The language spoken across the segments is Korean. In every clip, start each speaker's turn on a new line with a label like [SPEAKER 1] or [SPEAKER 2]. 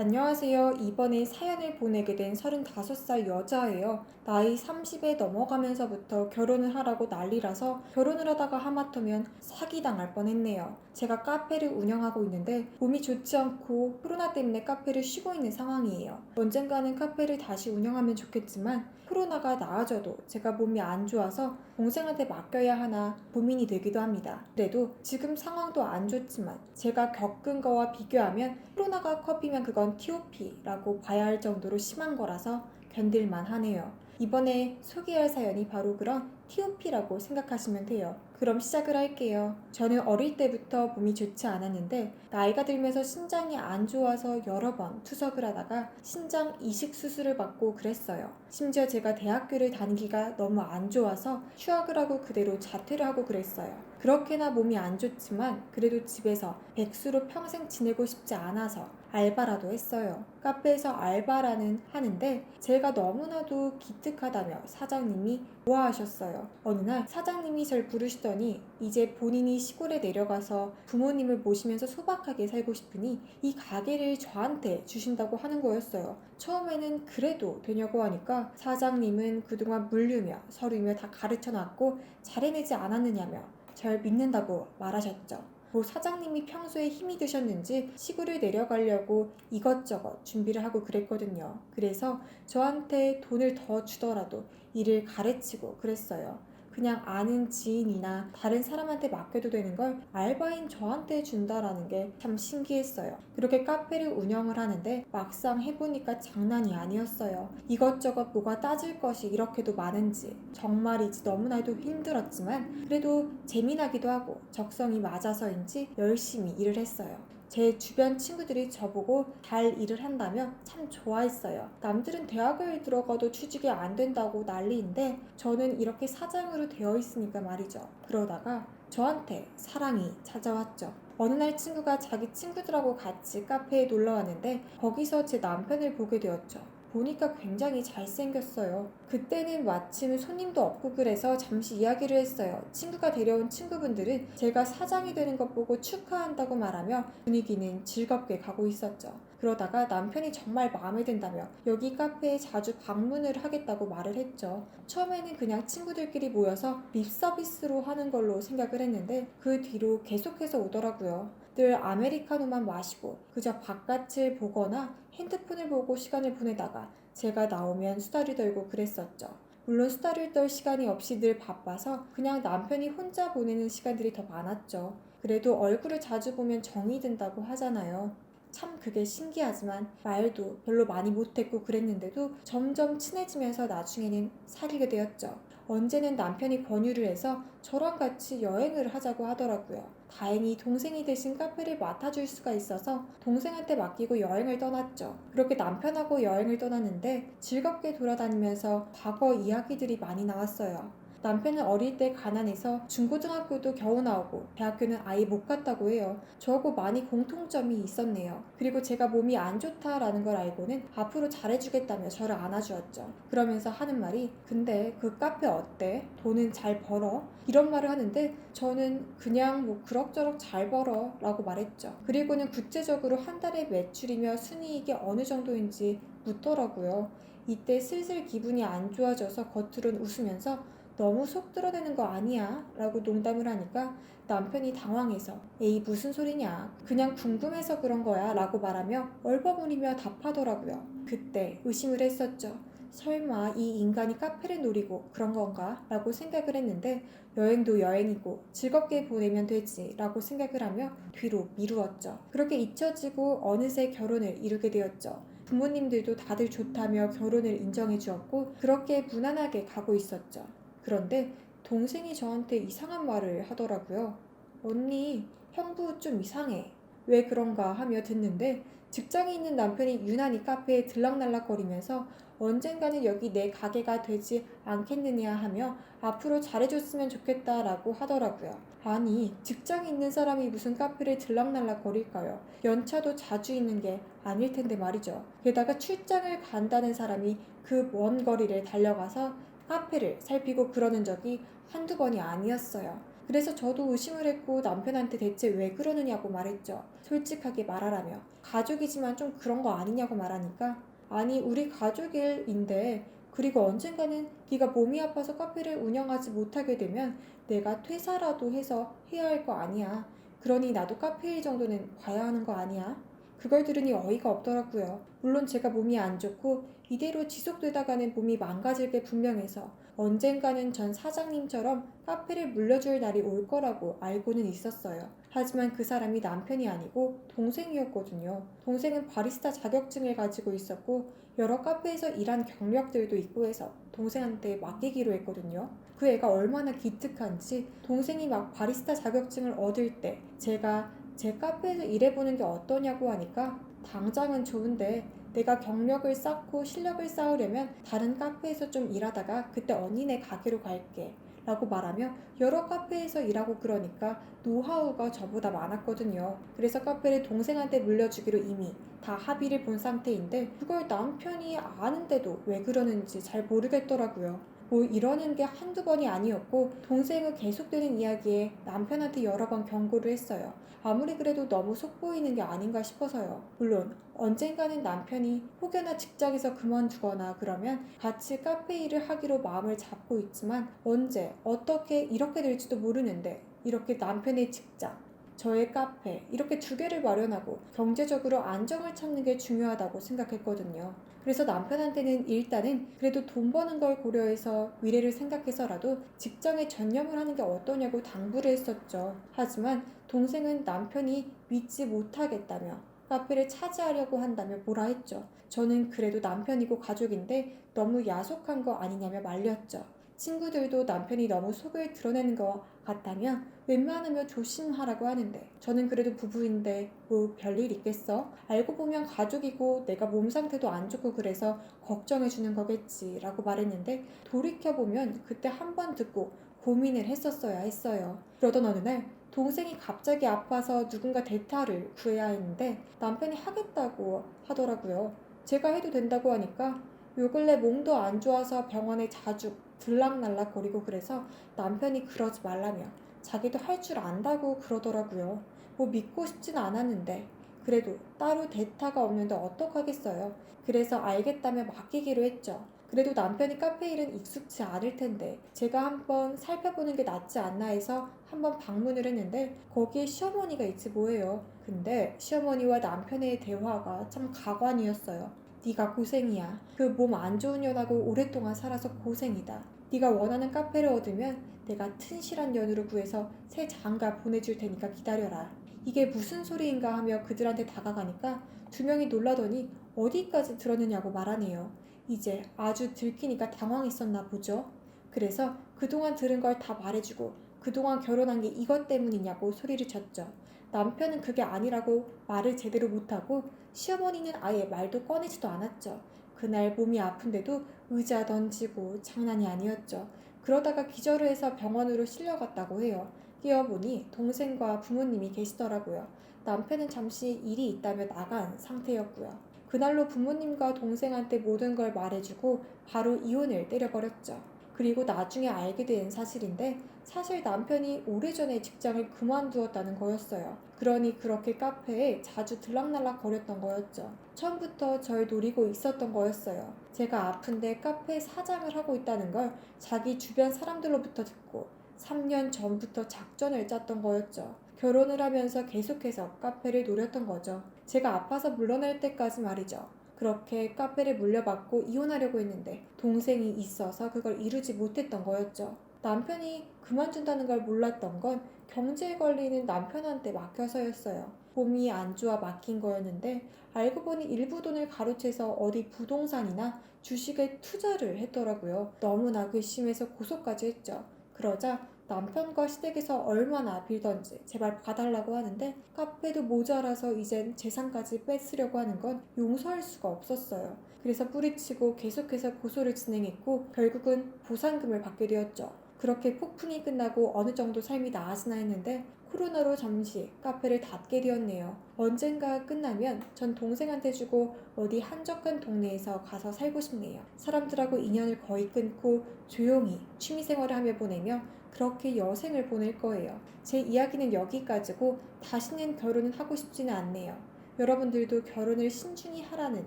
[SPEAKER 1] 안녕하세요. 이번에 사연을 보내게 된 35살 여자예요. 나이 30에 넘어가면서부터 결혼을 하라고 난리라서 결혼을 하다가 하마터면 사기당할 뻔했네요. 제가 카페를 운영하고 있는데 몸이 좋지 않고 코로나 때문에 카페를 쉬고 있는 상황이에요. 언젠가는 카페를 다시 운영하면 좋겠지만 코로나가 나아져도 제가 몸이 안 좋아서 동생한테 맡겨야 하나 고민이 되기도 합니다. 그래도 지금 상황도 안 좋지만 제가 겪은 거와 비교하면 코로나가 커피면 그건 TOP라고 봐야 할 정도로 심한 거라서 견딜만 하네요. 이번에 소개할 사연이 바로 그런 TOP라고 생각하시면 돼요. 그럼 시작을 할게요. 저는 어릴 때부터 몸이 좋지 않았는데 나이가 들면서 신장이 안 좋아서 여러 번 투석을 하다가 신장 이식 수술을 받고 그랬어요. 심지어 제가 대학교를 다니기가 너무 안 좋아서 휴학을 하고 그대로 자퇴를 하고 그랬어요. 그렇게나 몸이 안 좋지만 그래도 집에서 백수로 평생 지내고 싶지 않아서 알바라도 했어요. 카페에서 알바라는 하는데 제가 너무나도 기특하다며 사장님이 좋아하셨어요. 어느 날 사장님이 절 부르시더니 이제 본인이 시골에 내려가서 부모님을 모시면서 소박하게 살고 싶으니 이 가게를 저한테 주신다고 하는 거였어요. 처음에는 그래도 되냐고 하니까 사장님은 그동안 물류며 서류며 다 가르쳐놨고 잘해내지 않았느냐며 절 믿는다고 말하셨죠. 사장님이 평소에 힘이 드셨는지 시골을 내려가려고 이것저것 준비를 하고 그랬거든요. 그래서 저한테 돈을 더 주더라도 일을 가르치고 그랬어요. 그냥 아는 지인이나 다른 사람한테 맡겨도 되는 걸 알바인 저한테 준다라는 게 참 신기했어요. 그렇게 카페를 운영을 하는데 막상 해보니까 장난이 아니었어요. 이것저것 뭐가 따질 것이 이렇게도 많은지 정말이지 너무나도 힘들었지만 그래도 재미나기도 하고 적성이 맞아서인지 열심히 일을 했어요. 제 주변 친구들이 저보고 잘 일을 한다며 참 좋아했어요. 남들은 대학을 들어가도 취직이 안 된다고 난리인데 저는 이렇게 사장으로 되어 있으니까 말이죠. 그러다가 저한테 사랑이 찾아왔죠. 어느 날 친구가 자기 친구들하고 같이 카페에 놀러 왔는데 거기서 제 남편을 보게 되었죠. 보니까 굉장히 잘생겼어요. 그때는 마침 손님도 없고 그래서 잠시 이야기를 했어요. 친구가 데려온 친구분들은 제가 사장이 되는 것 보고 축하한다고 말하며 분위기는 즐겁게 가고 있었죠. 그러다가 남편이 정말 마음에 든다며 여기 카페에 자주 방문을 하겠다고 말을 했죠. 처음에는 그냥 친구들끼리 모여서 립 서비스로 하는 걸로 생각을 했는데 그 뒤로 계속해서 오더라고요. 늘 아메리카노만 마시고 그저 바깥을 보거나 핸드폰을 보고 시간을 보내다가 제가 나오면 수다를 떨고 그랬었죠. 물론 수다를 떨 시간이 없이 늘 바빠서 그냥 남편이 혼자 보내는 시간들이 더 많았죠. 그래도 얼굴을 자주 보면 정이 든다고 하잖아요. 참 그게 신기하지만 말도 별로 많이 못했고 그랬는데도 점점 친해지면서 나중에는 사귀게 되었죠. 언제는 남편이 권유를 해서 저랑 같이 여행을 하자고 하더라고요. 다행히 동생이 대신 카페를 맡아줄 수가 있어서 동생한테 맡기고 여행을 떠났죠. 그렇게 남편하고 여행을 떠났는데 즐겁게 돌아다니면서 과거 이야기들이 많이 나왔어요. 남편은 어릴 때 가난해서 중고등학교도 겨우 나오고 대학교는 아예 못 갔다고 해요. 저하고 많이 공통점이 있었네요. 그리고 제가 몸이 안 좋다라는 걸 알고는 앞으로 잘해주겠다며 저를 안아주었죠. 그러면서 하는 말이 근데 그 카페 어때? 돈은 잘 벌어? 이런 말을 하는데 저는 그냥 뭐 그럭저럭 잘 벌어 라고 말했죠. 그리고는 구체적으로 한 달의 매출이며 순이익이 어느 정도인지 묻더라고요. 이때 슬슬 기분이 안 좋아져서 겉으론 웃으면서 너무 속 드러내는 거 아니야? 라고 농담을 하니까 남편이 당황해서 에이 무슨 소리냐 그냥 궁금해서 그런 거야 라고 말하며 얼버무리며 답하더라고요. 그때 의심을 했었죠. 설마 이 인간이 카페를 노리고 그런 건가? 라고 생각을 했는데 여행도 여행이고 즐겁게 보내면 되지 라고 생각을 하며 뒤로 미루었죠. 그렇게 잊혀지고 어느새 결혼을 이루게 되었죠. 부모님들도 다들 좋다며 결혼을 인정해 주었고 그렇게 무난하게 가고 있었죠. 그런데 동생이 저한테 이상한 말을 하더라고요. 언니, 형부 좀 이상해. 왜 그런가 하며 듣는데 직장에 있는 남편이 유난히 카페에 들락날락거리면서 언젠가는 여기 내 가게가 되지 않겠느냐 하며 앞으로 잘해줬으면 좋겠다라고 하더라고요. 아니, 직장에 있는 사람이 무슨 카페를 들락날락거릴까요? 연차도 자주 있는 게 아닐 텐데 말이죠. 게다가 출장을 간다는 사람이 그 먼 거리를 달려가서 카페를 살피고 그러는 적이 한두 번이 아니었어요. 그래서 저도 의심을 했고 남편한테 대체 왜 그러느냐고 말했죠. 솔직하게 말하라며. 가족이지만 좀 그런 거 아니냐고 말하니까 아니 우리 가족일인데 그리고 언젠가는 네가 몸이 아파서 카페를 운영하지 못하게 되면 내가 퇴사라도 해서 해야 할 거 아니야. 그러니 나도 카페 일 정도는 봐야 하는 거 아니야? 그걸 들으니 어이가 없더라고요. 물론 제가 몸이 안 좋고 이대로 지속되다가는 몸이 망가질 게 분명해서 언젠가는 전 사장님처럼 카페를 물려줄 날이 올 거라고 알고는 있었어요. 하지만 그 사람이 남편이 아니고 동생이었거든요. 동생은 바리스타 자격증을 가지고 있었고 여러 카페에서 일한 경력들도 있고 해서 동생한테 맡기기로 했거든요. 그 애가 얼마나 기특한지 동생이 막 바리스타 자격증을 얻을 때 제가 제 카페에서 일해보는 게 어떠냐고 하니까 당장은 좋은데 내가 경력을 쌓고 실력을 쌓으려면 다른 카페에서 좀 일하다가 그때 언니네 가게로 갈게 라고 말하며 여러 카페에서 일하고 그러니까 노하우가 저보다 많았거든요. 그래서 카페를 동생한테 물려주기로 이미 다 합의를 본 상태인데 그걸 남편이 아는데도 왜 그러는지 잘 모르겠더라고요. 뭐 이러는 게 한두 번이 아니었고 동생은 계속되는 이야기에 남편한테 여러 번 경고를 했어요. 아무리 그래도 너무 속보이는 게 아닌가 싶어서요. 물론 언젠가는 남편이 혹여나 직장에서 그만두거나 그러면 같이 카페 일을 하기로 마음을 잡고 있지만 언제 어떻게 이렇게 될지도 모르는데 이렇게 남편의 직장 저의 카페 이렇게 두 개를 마련하고 경제적으로 안정을 찾는 게 중요하다고 생각했거든요. 그래서 남편한테는 일단은 그래도 돈 버는 걸 고려해서 미래를 생각해서라도 직장에 전념을 하는 게 어떠냐고 당부를 했었죠. 하지만 동생은 남편이 믿지 못하겠다며 카페를 차지하려고 한다며 뭐라 했죠. 저는 그래도 남편이고 가족인데 너무 야속한 거 아니냐며 말렸죠. 친구들도 남편이 너무 속을 드러내는 것 같다면 웬만하면 조심하라고 하는데 저는 그래도 부부인데 뭐 별일 있겠어? 알고 보면 가족이고 내가 몸 상태도 안 좋고 그래서 걱정해주는 거겠지 라고 말했는데 돌이켜보면 그때 한 번 듣고 고민을 했었어야 했어요. 그러던 어느 날 동생이 갑자기 아파서 누군가 대타를 구해야 했는데 남편이 하겠다고 하더라고요. 제가 해도 된다고 하니까 요 근래 몸도 안 좋아서 병원에 자주 들락날락거리고 그래서 남편이 그러지 말라며 자기도 할 줄 안다고 그러더라고요. 뭐 믿고 싶진 않았는데 그래도 따로 대타가 없는데 어떡하겠어요. 그래서 알겠다며 맡기기로 했죠. 그래도 남편이 카페 일은 익숙치 않을 텐데 제가 한번 살펴보는 게 낫지 않나 해서 한번 방문을 했는데 거기에 시어머니가 있지 뭐예요. 근데 시어머니와 남편의 대화가 참 가관이었어요. 네가 고생이야. 그 몸 안 좋은 년하고 오랫동안 살아서 고생이다. 네가 원하는 카페를 얻으면 내가 튼실한 년으로 구해서 새 장가 보내줄 테니까 기다려라. 이게 무슨 소리인가 하며 그들한테 다가가니까 두 명이 놀라더니 어디까지 들었느냐고 말하네요. 이제 아주 들키니까 당황했었나 보죠. 그래서 그동안 들은 걸 다 말해주고 그동안 결혼한 게 이것 때문이냐고 소리를 쳤죠. 남편은 그게 아니라고 말을 제대로 못하고 시어머니는 아예 말도 꺼내지도 않았죠. 그날 몸이 아픈데도 의자 던지고 장난이 아니었죠. 그러다가 기절을 해서 병원으로 실려갔다고 해요. 뛰어보니 동생과 부모님이 계시더라고요. 남편은 잠시 일이 있다며 나간 상태였고요. 그날로 부모님과 동생한테 모든 걸 말해주고 바로 이혼을 때려버렸죠. 그리고 나중에 알게 된 사실인데 사실 남편이 오래전에 직장을 그만두었다는 거였어요. 그러니 그렇게 카페에 자주 들락날락 거렸던 거였죠. 처음부터 절 노리고 있었던 거였어요. 제가 아픈데 카페 사장을 하고 있다는 걸 자기 주변 사람들로부터 듣고 3년 전부터 작전을 짰던 거였죠. 결혼을 하면서 계속해서 카페를 노렸던 거죠. 제가 아파서 물러날 때까지 말이죠. 그렇게 카페를 물려받고 이혼하려고 했는데 동생이 있어서 그걸 이루지 못했던 거였죠. 남편이 그만둔다는 걸 몰랐던 건 경제에 걸리는 남편한테 맡겨서였어요. 몸이 안 좋아 맡긴 거였는데 알고 보니 일부 돈을 가로채서 어디 부동산이나 주식에 투자를 했더라고요. 너무나 괘씸해서 고소까지 했죠. 그러자 남편과 시댁에서 얼마나 빌던지 제발 봐달라고 하는데 카페도 모자라서 이젠 재산까지 뺏으려고 하는 건 용서할 수가 없었어요. 그래서 뿌리치고 계속해서 고소를 진행했고 결국은 보상금을 받게 되었죠. 그렇게 폭풍이 끝나고 어느 정도 삶이 나아지나 했는데 코로나로 잠시 카페를 닫게 되었네요. 언젠가 끝나면 전 동생한테 주고 어디 한적한 동네에서 가서 살고 싶네요. 사람들하고 인연을 거의 끊고 조용히 취미생활을 하며 보내며 그렇게 여생을 보낼 거예요. 제 이야기는 여기까지고 다시는 결혼은 하고 싶지는 않네요. 여러분들도 결혼을 신중히 하라는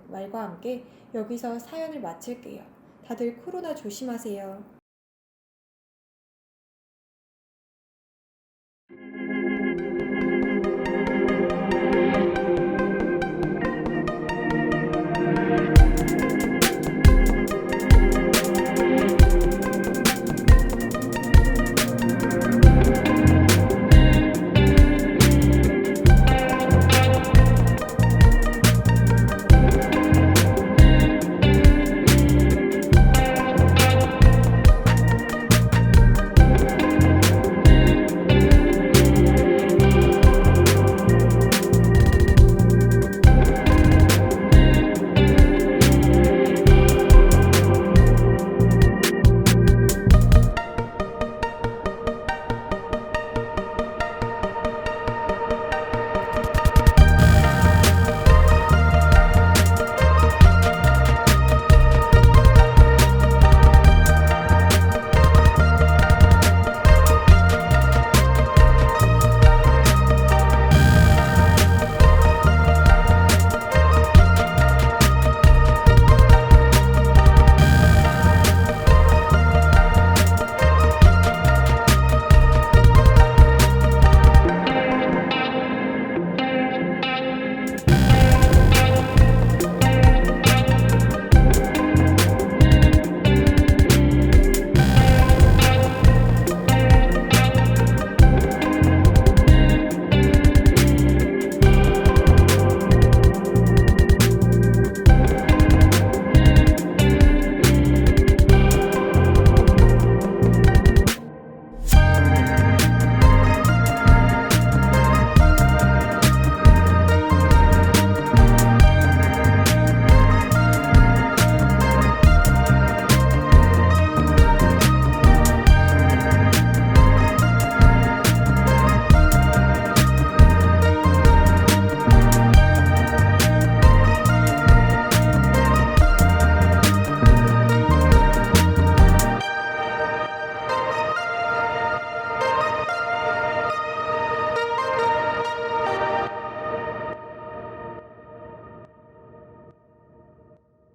[SPEAKER 1] 말과 함께 여기서 사연을 마칠게요. 다들 코로나 조심하세요.